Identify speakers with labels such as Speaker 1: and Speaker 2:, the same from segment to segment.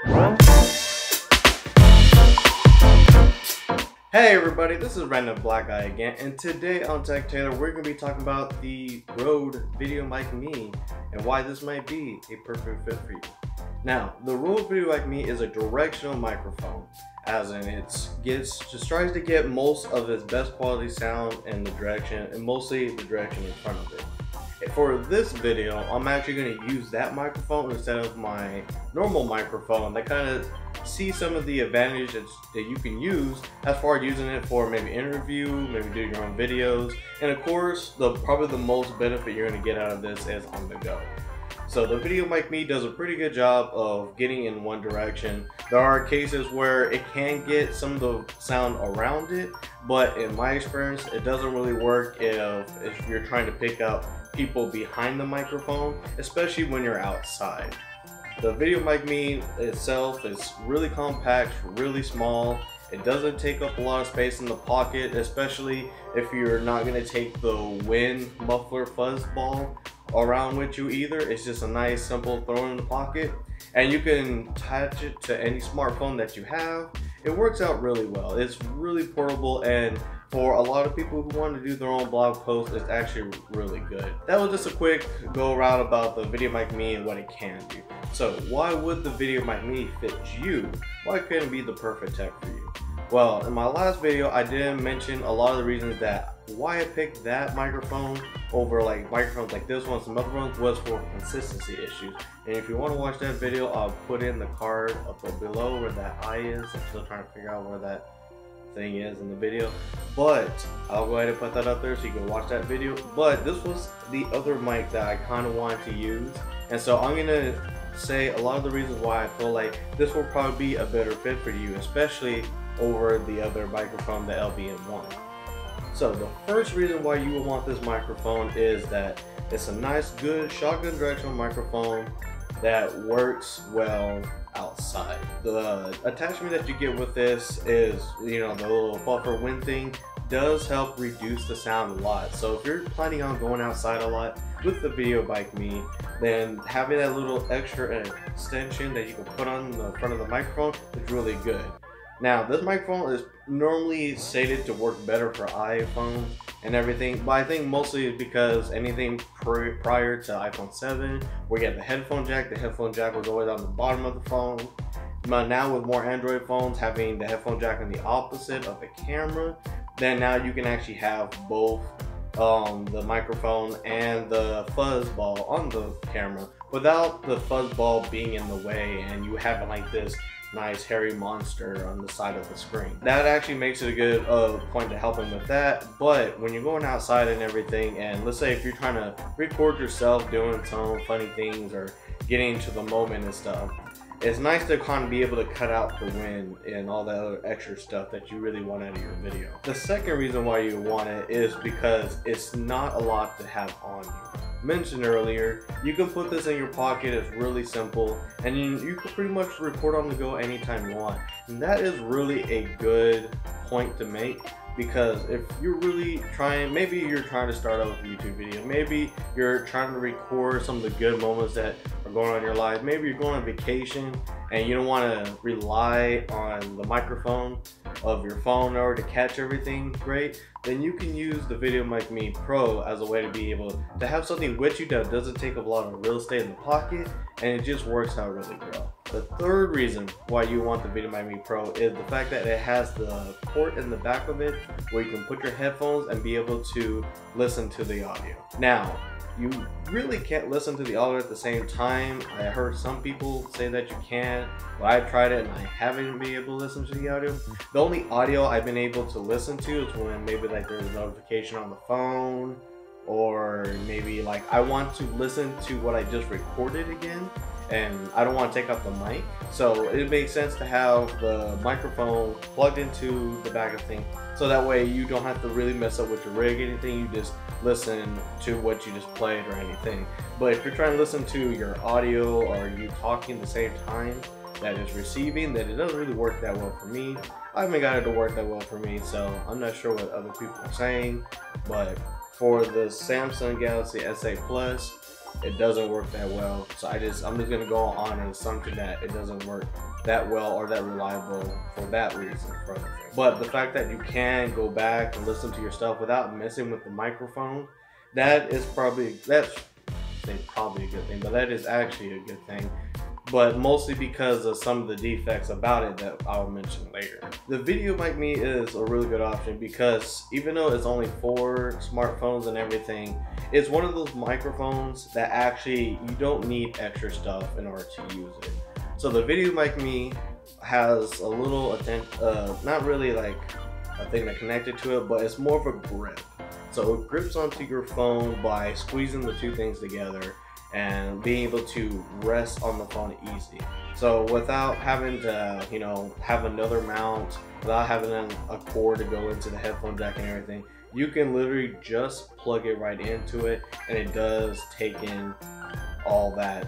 Speaker 1: Hey everybody, this is Random Black Guy again, and today on Tech Taylor we're going to be talking about the Rode Videomic Me and why this might be a perfect fit for you. Now, the Rode Videomic Me is a directional microphone, as in it just tries to get most of its best quality sound in the direction, and mostly the direction in front of it. For this video, I'm actually going to use that microphone instead of my normal microphone that kind of see some of the advantages that you can use as far as using it for maybe interview, maybe do your own videos, and of course probably the most benefit you're going to get out of this is on the go. So the Videomic Me does a pretty good job of getting in one direction. There are cases where it can get some of the sound around it, but in my experience it doesn't really work if you're trying to pick up people behind the microphone, especially when you're outside. The Videomic Me itself is really compact, really small. It doesn't take up a lot of space in the pocket, especially if you're not going to take the wind muffler fuzz ball around with you either. It's just a nice simple throw in the pocket, and you can attach it to any smartphone that you have. It works out really well. It's really portable, and for a lot of people who want to do their own blog posts, it's actually really good. That was just a quick go around about the Videomic Me and what it can do. So why would the Videomic Me fit you? Why couldn't it be the perfect tech for you? Well, in my last video, I did mention a lot of the reasons that why I picked that microphone over like microphones like this one, some other ones, was for consistency issues. And if you want to watch that video, I'll put in the card up below where that eye is. I'm still trying to figure out where that thing is in the video, but I'll go ahead and put that up there so you can watch that video. But this was the other mic that I kind of wanted to use, and so I'm gonna say a lot of the reasons why I feel like this will probably be a better fit for you, especially over the other microphone, the LBM1. So the first reason why you would want this microphone is that it's a nice, good shotgun directional microphone that works well outside. The attachment that you get with this is, you know, the little buffer wind thing does help reduce the sound a lot. So if you're planning on going outside a lot with the Videomic Me, then having that little extra extension that you can put on the front of the microphone is really good. Now, this microphone is normally stated to work better for iPhone and everything, but I think mostly it's because anything prior to iPhone 7, where you have the headphone jack was always on the bottom of the phone. But now with more Android phones having the headphone jack on the opposite of the camera, then now you can actually have both the microphone and the fuzz ball on the camera without the fuzz ball being in the way and you having like this nice hairy monster on the side of the screen. That actually makes it a good point to help him with that. But when you're going outside and everything, and let's say if you're trying to record yourself doing some funny things or getting into the moment and stuff, it's nice to kind of be able to cut out the wind and all that other extra stuff that you really want out of your video. The second reason why you want it is because it's not a lot to have on you. Mentioned earlier, you can put this in your pocket. It's really simple, and you can pretty much record on the go anytime you want. And that is really a good point to make, because if you're really trying, maybe you're trying to start out with a YouTube video, maybe you're trying to record some of the good moments that are going on in your life, maybe you're going on vacation and you don't want to rely on the microphone of your phone in order to catch everything great, then you can use the Videomic Me Pro as a way to be able to have something with you that doesn't take up a lot of real estate in the pocket, and it just works out really well. The third reason why you want the Videomic Me Pro is the fact that it has the port in the back of it where you can put your headphones and be able to listen to the audio. Now, you really can't listen to the audio at the same time. I heard some people say that you can, but I've tried it and I haven't been able to listen to the audio. The only audio I've been able to listen to is when maybe like there's a notification on the phone, or maybe like I want to listen to what I just recorded again and I don't want to take out the mic. So it makes sense to have the microphone plugged into the back of the thing, so that way you don't have to really mess up with your rig or anything. You just listen to what you just played or anything. But if you're trying to listen to your audio or you talking at the same time that is receiving, then it doesn't really work that well for me. I haven't got it to work that well for me, so I'm not sure what other people are saying. But for the Samsung Galaxy S8 Plus, it doesn't work that well. So I'm just gonna go on an assumption that it doesn't work that well or that reliable for that reason. But the fact that you can go back and listen to your stuff without messing with the microphone, that's probably a good thing, but that is actually a good thing. But mostly because of some of the defects about it that I'll mention later. The Videomic Me is a really good option because even though it's only for smartphones and everything, it's one of those microphones that actually you don't need extra stuff in order to use it. So the Videomic Me has a little, not really like a thing that connected to it, but it's more of a grip. So it grips onto your phone by squeezing the two things together and being able to rest on the phone easy. So without having to, have another mount, without having a cord to go into the headphone jack and everything, you can literally just plug it right into it, and it does take in all that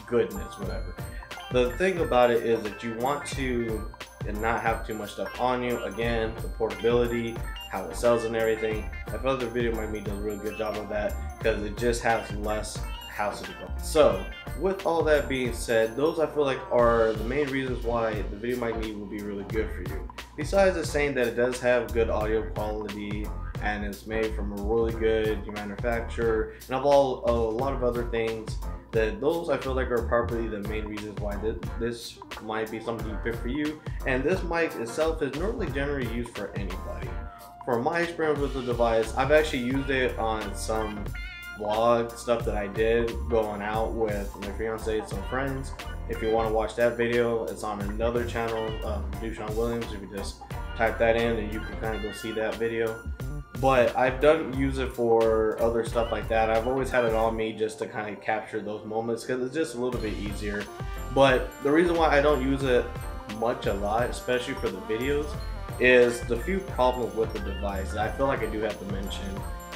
Speaker 1: goodness, whatever. The thing about it is that you want to not have too much stuff on you. Again, the portability, how it sells and everything. I feel like the Videomic Me does a really good job of that because it just has less hassle to go. So with all that being said, those I feel like are the main reasons why the Videomic Me will be really good for you. Besides the saying that it does have good audio quality and it's made from a really good manufacturer and of a lot of other things, that those I feel like are probably the main reasons why this might be something fit for you. And this mic itself is normally generally used for anybody. From my experience with the device, I've actually used it on some vlog stuff that I did going out with my fiance and some friends. If you want to watch that video, it's on another channel, Dushan Williams. If you just type that in, and you can kind of go see that video. But I've use it for other stuff like that. I've always had it on me just to kind of capture those moments because it's just a little bit easier. But the reason why I don't use it a lot, especially for the videos, is the few problems with the device that I feel like I do have to mention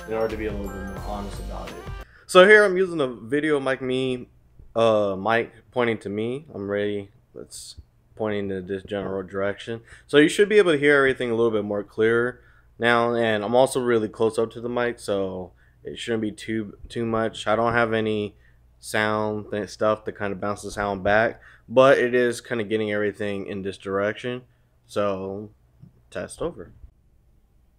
Speaker 1: in order to be a little bit more honest about it. So here I'm using the Videomic Me mic pointing to me. I'm ready. Let's pointing to this general direction. So you should be able to hear everything a little bit more clearer now, and I'm also really close up to the mic, so it shouldn't be too much. I don't have any sound stuff to kind of bounce the sound back, but it is kind of getting everything in this direction. So test over.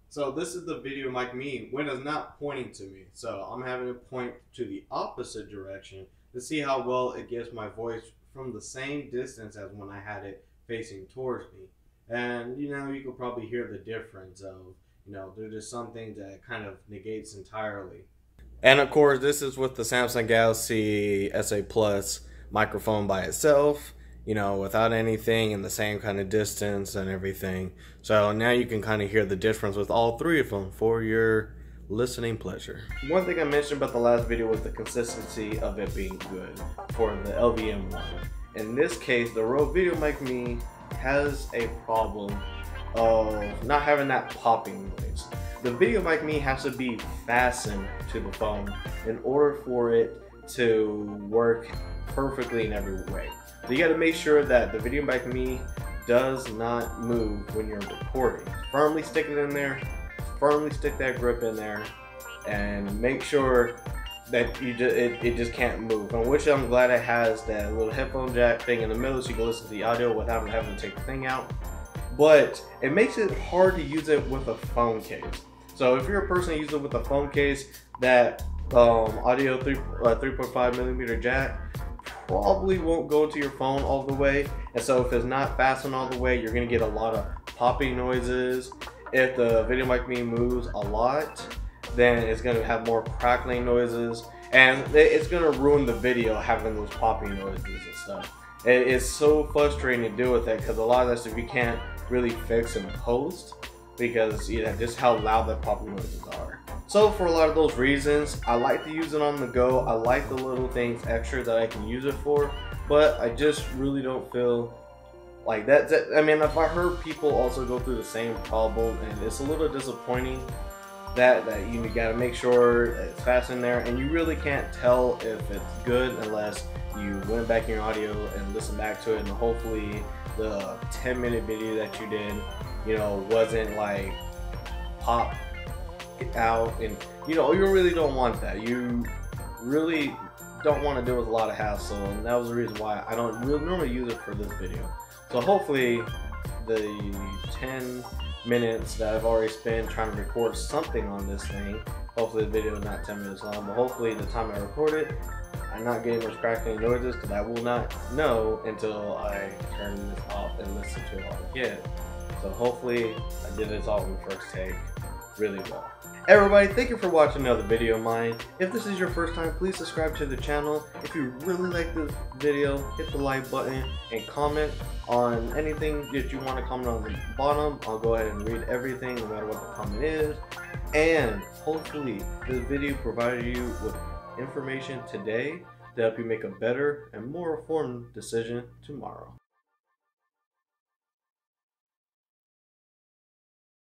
Speaker 1: So this is the Videomic Me when it's not pointing to me. So I'm having it point to the opposite direction to see how well it gets my voice from the same distance as when I had it facing towards me. And you can probably hear the difference of, there's just some things that kind of negates entirely. And of course, this is with the Samsung Galaxy S8 Plus microphone by itself, without anything in the same kind of distance and everything. So now you can kind of hear the difference with all three of them for your listening pleasure. One thing I mentioned about the last video was the consistency of it being good for the LVM one. In this case, the Rode Videomic Me has a problem of not having that popping noise. The Videomic Me has to be fastened to the phone in order for it to work perfectly in every way. So you got to make sure that the Videomic Me does not move when you're recording. Firmly stick it in there, firmly stick that grip in there, and make sure that it just can't move. And which I'm glad it has that little headphone jack thing in the middle so you can listen to the audio without having to take the thing out. But it makes it hard to use it with a phone case. So if you're a person who uses it with a phone case, that audio 3.5 millimeter jack probably won't go to your phone all the way. And so if it's not fastened all the way, you're gonna get a lot of popping noises. If the Videomic Me moves a lot, then it's gonna have more crackling noises, and it's gonna ruin the video having those popping noises and stuff. It's so frustrating to deal with that because a lot of that stuff you can't really fix in post because just how loud the popping noises are. So for a lot of those reasons, I like to use it on the go. I like the little things extra that I can use it for, but I just really don't feel like that. I mean, if I heard people also go through the same problem, and it's a little disappointing that you gotta make sure it's fast in there, and you really can't tell if it's good unless you went back in your audio and listened back to it, and hopefully the 10-minute video that you did, wasn't like pop out, and you really don't want that. You really don't want to deal with a lot of hassle, and that was the reason why I don't really normally use it for this video. So hopefully the 10 minutes that I've already spent trying to record something on this thing, hopefully the video is not 10 minutes long, but hopefully the time I record it, I'm not getting much crackling noises, because I will not know until I turn this off and listen to it all again. So hopefully I did this all in the first take really well. Everybody, thank you for watching another video of mine. If this is your first time, please subscribe to the channel. If you really like this video, hit the like button and comment on anything that you want to comment on the bottom. I'll go ahead and read everything, no matter what the comment is. And hopefully this video provided you with information today to help you make a better and more informed decision tomorrow.